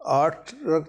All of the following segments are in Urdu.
8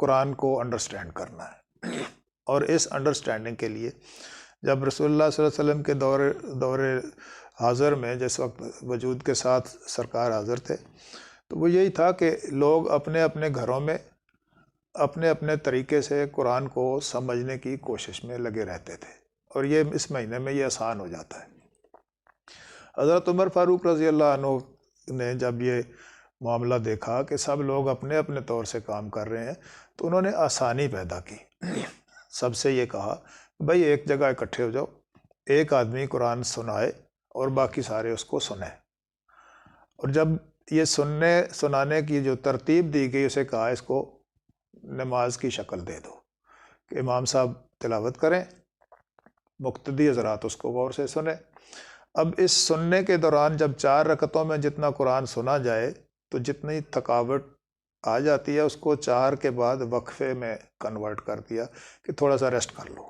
قرآن کو انڈرسٹینڈ کرنا ہے۔ اور اس انڈرسٹینڈنگ کے لیے جب رسول اللہ صلی اللہ علیہ وسلم کے دور حاضر میں جس وقت وجود کے ساتھ سرکار حاضر تھے، تو وہ یہی تھا کہ لوگ اپنے اپنے گھروں میں اپنے اپنے طریقے سے قرآن کو سمجھنے کی کوشش میں لگے رہتے تھے، اور یہ اس مہینے میں یہ آسان ہو جاتا ہے۔ حضرت عمر فاروق رضی اللہ عنہ نے جب یہ معاملہ دیکھا کہ سب لوگ اپنے اپنے طور سے کام کر رہے ہیں، تو انہوں نے آسانی پیدا کی۔ سب سے یہ کہا بھائی ایک جگہ اکٹھے ہو جاؤ، ایک آدمی قرآن سنائے اور باقی سارے اس کو سنیں۔ اور جب یہ سنانے کی جو ترتیب دی گئی، اسے کہا اس کو نماز کی شکل دے دو کہ امام صاحب تلاوت کریں، مقتدی حضرات اس کو غور سے سنیں۔ اب اس سننے کے دوران جب 4 رکعتوں میں جتنا قرآن سنا جائے تو جتنی تھکاوٹ آ جاتی ہے اس کو 4 کے بعد وقفے میں کنورٹ کر دیا کہ تھوڑا سا ریسٹ کر لو۔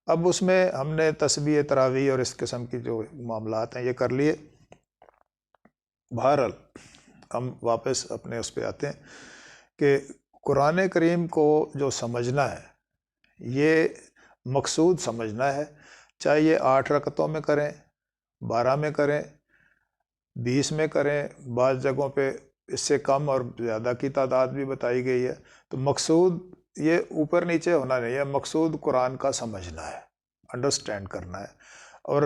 اب اس میں ہم نے تسبیح تراویح اور اس قسم کی جو معاملات ہیں یہ کر لیے۔ بہرحال ہم واپس اپنے اس پہ آتے ہیں کہ قرآن کریم کو جو سمجھنا ہے یہ مقصود سمجھنا ہے، چاہے یہ 8 رکعتوں میں کریں، 12 میں کریں، 20 میں کریں، بعض جگہوں پہ اس سے کم اور زیادہ کی تعداد بھی بتائی گئی ہے۔ تو مقصود یہ اوپر نیچے ہونا نہیں ہے، مقصود قرآن کا سمجھنا ہے، انڈرسٹینڈ کرنا ہے۔ اور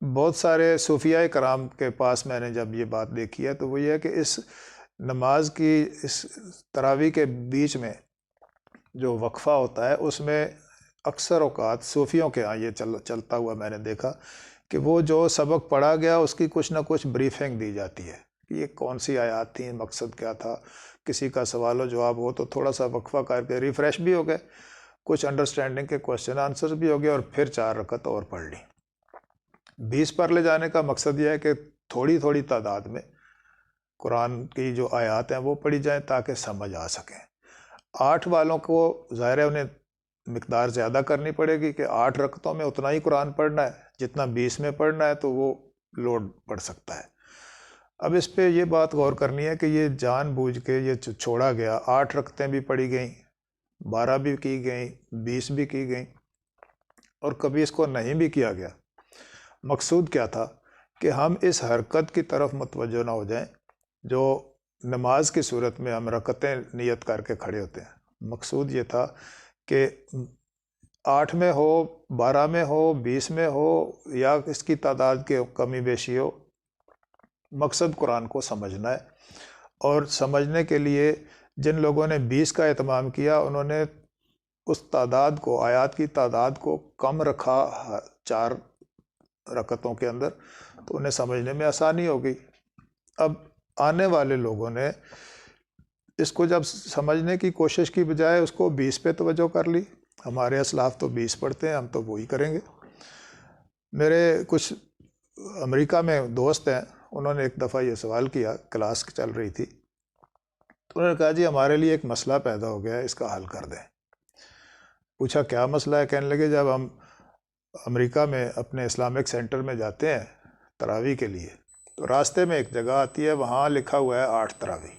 بہت سارے صوفیاء کرام کے پاس میں نے جب یہ بات دیکھی ہے تو وہ یہ ہے کہ اس نماز کی اس تراویح کے بیچ میں جو وقفہ ہوتا ہے اس میں اکثر اوقات صوفیوں کے ہاں یہ چلتا ہوا میں نے دیکھا کہ وہ جو سبق پڑھا گیا اس کی کچھ نہ کچھ بریفنگ دی جاتی ہے کہ یہ کون سی آیات تھیں، مقصد کیا تھا، کسی کا سوال و جواب ہو تو تھوڑا سا وقفہ کر کے ریفریش بھی ہو گئے، کچھ انڈرسٹینڈنگ کے کوشچن آنسر بھی ہو گئے، اور پھر 4 رکعت اور پڑھ لی۔ 20 پر لے جانے کا مقصد یہ ہے کہ تھوڑی تھوڑی تعداد میں قرآن کی جو آیات ہیں وہ پڑھی جائیں تاکہ سمجھ آ سکیں۔ 8 والوں کو ظاہر ہے انہیں مقدار زیادہ کرنی پڑے گی کہ 8 رکعتوں میں اتنا ہی قرآن پڑھنا ہے جتنا 20 میں پڑھنا ہے، تو وہ لوڈ پڑ سکتا ہے۔ اب اس پہ یہ بات غور کرنی ہے کہ یہ جان بوجھ کے یہ چھوڑا گیا، 8 رکعتیں بھی پڑھی گئیں، 12 بھی کی گئیں، 20 بھی کی گئیں، اور کبھی اس کو نہیں بھی کیا گیا۔ مقصود کیا تھا کہ ہم اس حرکت کی طرف متوجہ نہ ہو جائیں جو نماز کی صورت میں ہم رکعتیں نیت کر کے کھڑے ہوتے ہیں۔ مقصود یہ تھا کہ 8 میں ہو، 12 میں ہو، 20 میں ہو، یا اس کی تعداد کے کمی بیشی ہو، مقصد قرآن کو سمجھنا ہے۔ اور سمجھنے کے لیے جن لوگوں نے 20 کا اہتمام کیا انہوں نے اس تعداد کو، آیات کی تعداد کو کم رکھا 4 رکعتوں کے اندر، تو انہیں سمجھنے میں آسانی ہو گئی۔ اب آنے والے لوگوں نے اس کو جب سمجھنے کی کوشش کی بجائے اس کو 20 پہ توجہ کر لی۔ ہمارے اسلاف تو 20 پڑھتے ہیں، ہم تو وہی کریں گے۔ میرے کچھ امریکہ میں دوست ہیں، انہوں نے ایک دفعہ یہ سوال کیا، کلاس چل رہی تھی، تو انہوں نے کہا جی ہمارے لیے ایک مسئلہ پیدا ہو گیا ہے، اس کا حل کر دیں۔ پوچھا کیا مسئلہ ہے؟ کہنے لگے جب ہم امریکہ میں اپنے اسلامک سینٹر میں جاتے ہیں تراویح کے لیے تو راستے میں ایک جگہ آتی ہے، وہاں لکھا ہوا ہے 8 تراویح،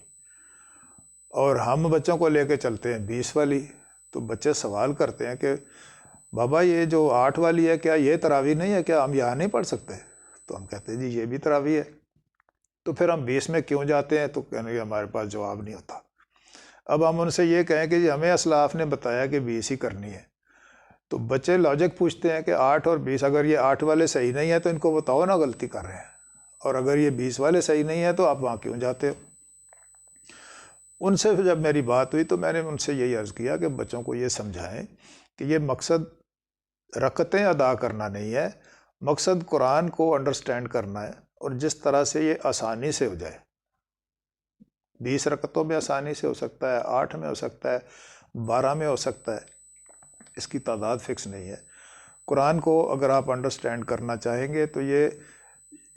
اور ہم بچوں کو لے کے چلتے ہیں 20 والی۔ تو بچے سوال کرتے ہیں کہ بابا یہ جو 8 والی ہے کیا یہ تراویح نہیں ہے؟ کیا ہم یہاں نہیں پڑھ سکتے؟ تو ہم کہتے ہیں جی یہ بھی تراویح ہے۔ تو پھر ہم 20 میں کیوں جاتے ہیں؟ تو کہنے کہ ہمارے پاس جواب نہیں ہوتا۔ اب ہم ان سے یہ کہیں کہ جی ہمیں اسلاف نے بتایا کہ 20 ہی کرنی ہے، تو بچے لاجک پوچھتے ہیں کہ 8 اور 20، اگر یہ 8 والے صحیح نہیں ہیں تو ان کو بتاؤ نا غلطی کر رہے ہیں، اور اگر یہ 20 والے صحیح نہیں ہیں تو آپ وہاں کیوں جاتے ہو؟ ان سے جب میری بات ہوئی تو میں نے ان سے یہی عرض کیا کہ بچوں کو یہ سمجھائیں کہ یہ مقصد رکعتیں ادا کرنا نہیں ہے، مقصد قرآن کو انڈرسٹینڈ کرنا ہے، اور جس طرح سے یہ آسانی سے ہو جائے۔ 20 رکعتوں میں آسانی سے ہو سکتا ہے، 8 میں ہو سکتا ہے، 12 میں ہو سکتا ہے، اس کی تعداد فکس نہیں ہے۔ قرآن کو اگر آپ انڈرسٹینڈ کرنا چاہیں گے تو یہ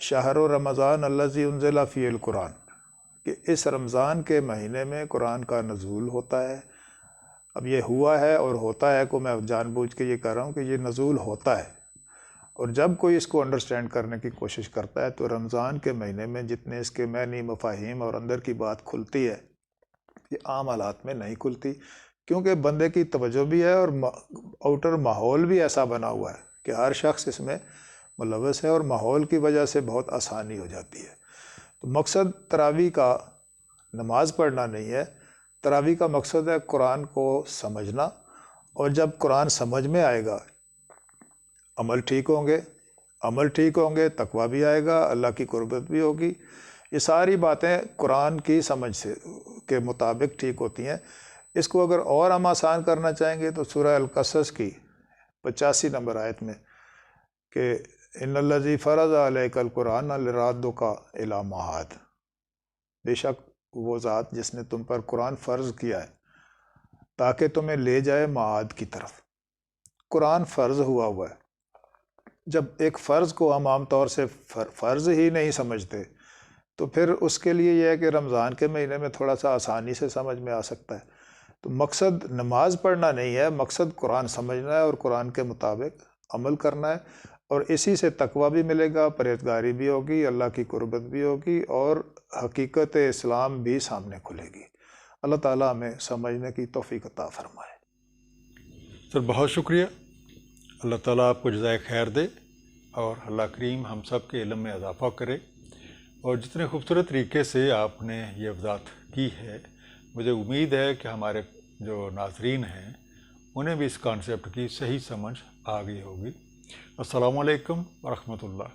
شہر رمضان الذی انزل فیہ القرآن، کہ اس رمضان کے مہینے میں قرآن کا نزول ہوتا ہے۔ اب یہ ہوا ہے اور ہوتا ہے کو میں جان بوجھ کے یہ کہہ رہا ہوں کہ یہ نزول ہوتا ہے، اور جب کوئی اس کو انڈرسٹینڈ کرنے کی کوشش کرتا ہے تو رمضان کے مہینے میں جتنے اس کے معنی، مفاہیم اور اندر کی بات کھلتی ہے، یہ عام حالات میں نہیں کھلتی۔ کیونکہ بندے کی توجہ بھی ہے اور آؤٹر ماحول بھی ایسا بنا ہوا ہے کہ ہر شخص اس میں ملوث ہے، اور ماحول کی وجہ سے بہت آسانی ہو جاتی ہے۔ تو مقصد تراویح کا نماز پڑھنا نہیں ہے، تراویح کا مقصد ہے قرآن کو سمجھنا، اور جب قرآن سمجھ میں آئے گا عمل ٹھیک ہوں گے، تقویٰ بھی آئے گا، اللہ کی قربت بھی ہوگی۔ یہ ساری باتیں قرآن کی سمجھ سے کے مطابق ٹھیک ہوتی ہیں۔ اس کو اگر اور ہم آسان کرنا چاہیں گے تو سورہ القصص کی 85 نمبر آیت میں کہ ان الذی فرض علیک القرآن لرادک الی معاد، بے شک وہ ذات جس نے تم پر قرآن فرض کیا ہے تاکہ تمہیں لے جائے معاد کی طرف۔ قرآن فرض ہوا ہے۔ جب ایک فرض کو ہم عام طور سے فرض ہی نہیں سمجھتے تو پھر اس کے لیے یہ ہے کہ رمضان کے مہینے میں تھوڑا سا آسانی سے سمجھ میں آ سکتا ہے۔ تو مقصد نماز پڑھنا نہیں ہے، مقصد قرآن سمجھنا ہے اور قرآن کے مطابق عمل کرنا ہے، اور اسی سے تقویٰ بھی ملے گا، پرہیزگاری بھی ہوگی، اللہ کی قربت بھی ہوگی، اور حقیقت اسلام بھی سامنے کھلے گی۔ اللہ تعالیٰ ہمیں سمجھنے کی توفیق عطا فرمائے۔ سر بہت شکریہ، اللہ تعالیٰ آپ کو جزائے خیر دے، اور اللہ کریم ہم سب کے علم میں اضافہ کرے، اور جتنے خوبصورت طریقے سے آپ نے یہ وضاحت کی ہے، مجھے امید ہے کہ ہمارے جو ناظرین ہیں انہیں بھی اس کانسیپٹ کی صحیح سمجھ آ گئی ہوگی۔ السلام علیکم ورحمۃ اللہ۔